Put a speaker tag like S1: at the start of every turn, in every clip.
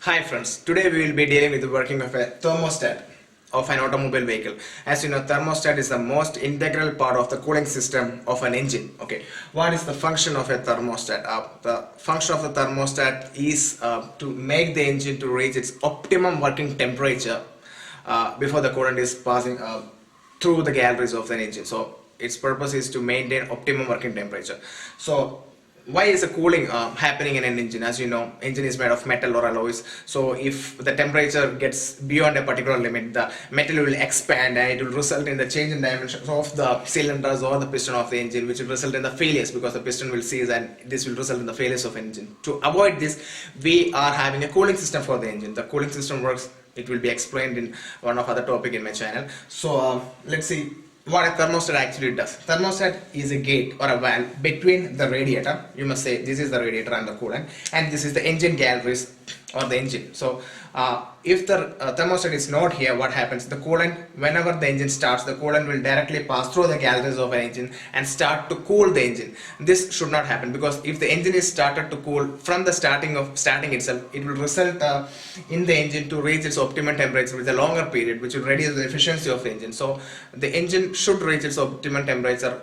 S1: Hi friends, today we will be dealing with the working of a thermostat of an automobile vehicle. As you know, thermostat is the most integral part of the cooling system of an engine. Okay, what is the function of a thermostat? The function of the thermostat is to make the engine to reach its optimum working temperature before the coolant is passing through the galleries of the engine. So its purpose is to maintain optimum working temperature. So why is the cooling happening in an engine? As you know, engine is made of metal or alloys, so if the temperature gets beyond a particular limit, the metal will expand and it will result in the change in dimensions of the cylinders or the piston of the engine, which will result in the failures because the piston will seize and this will result in the failures of engine. To avoid this, we are having a cooling system for the engine. The cooling system works, it will be explained in one of other topic in my channel. So let's see what a thermostat actually does. Thermostat is a gate or a valve between the radiator, you must say this is the radiator and the coolant, and this is the engine galleries or the engine. So if the thermostat is not here, what happens? The coolant, whenever the engine starts, the coolant will directly pass through the galleries of an engine and start to cool the engine. This should not happen, because if the engine is started to cool from the starting itself, it will result in the engine to reach its optimum temperature with a longer period, which will reduce the efficiency of the engine. So the engine should reach its optimum temperature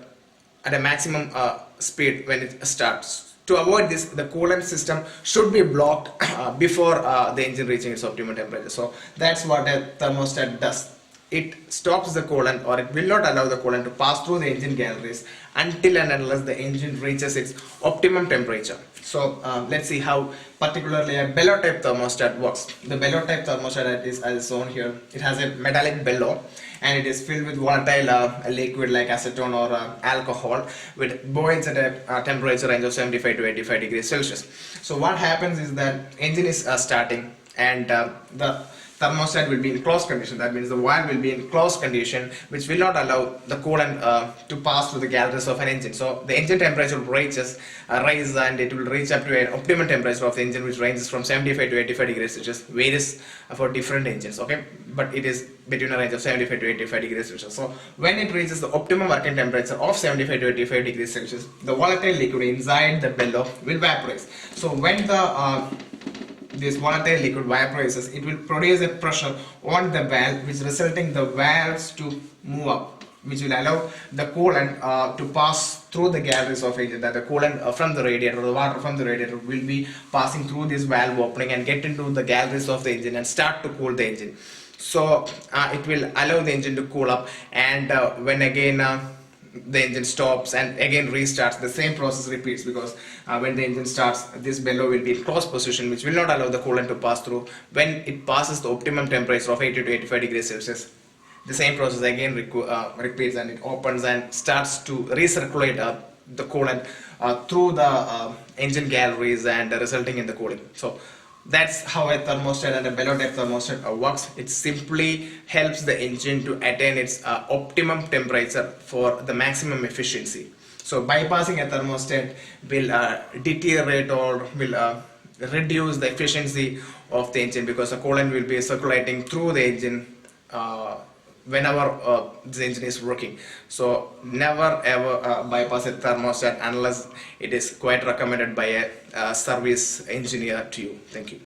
S1: at a maximum speed when it starts. To avoid this, the coolant system should be blocked before the engine reaching its optimum temperature. So that's what a thermostat does. It stops the coolant, or it will not allow the coolant to pass through the engine galleries until and unless the engine reaches its optimum temperature. So let's see how particularly a bellow type thermostat works. The bellow type thermostat is as shown here. It has a metallic bellow and it is filled with volatile liquid like acetone or alcohol, with boils at a temperature range of 75 to 85 degrees Celsius. So what happens is that engine is starting and the thermostat will be in closed condition. That means the valve will be in closed condition, which will not allow the coolant to pass through the galleries of an engine. So the engine temperature will rise and it will reach up to an optimum temperature of the engine, which ranges from 75 to 85 degrees Celsius, varies for different engines, okay, but it is between a range of 75 to 85 degrees Celsius. So when it reaches the optimum working temperature of 75 to 85 degrees Celsius, the volatile liquid inside the bellow will vaporize. So when this volatile liquid vaporizes, it will produce a pressure on the valve, which resulting the valves to move up, which will allow the coolant to pass through the galleries of engine. That the coolant from the radiator, the water from the radiator will be passing through this valve opening and get into the galleries of the engine and start to cool the engine. So it will allow the engine to cool up, and when again the engine stops and again restarts, the same process repeats, because when the engine starts, this bellow will be in closed position, which will not allow the coolant to pass through. When it passes the optimum temperature of 80 to 85 degrees Celsius, the same process again repeats, and it opens and starts to recirculate the coolant through the engine galleries and resulting in the cooling. So that's how a thermostat and a bellow type thermostat works. It simply helps the engine to attain its optimum temperature for the maximum efficiency. So bypassing a thermostat will deteriorate or will reduce the efficiency of the engine, because the coolant will be circulating through the engine whenever the engine is working. So never ever bypass a thermostat unless it is quite recommended by a service engineer to you. Thank you.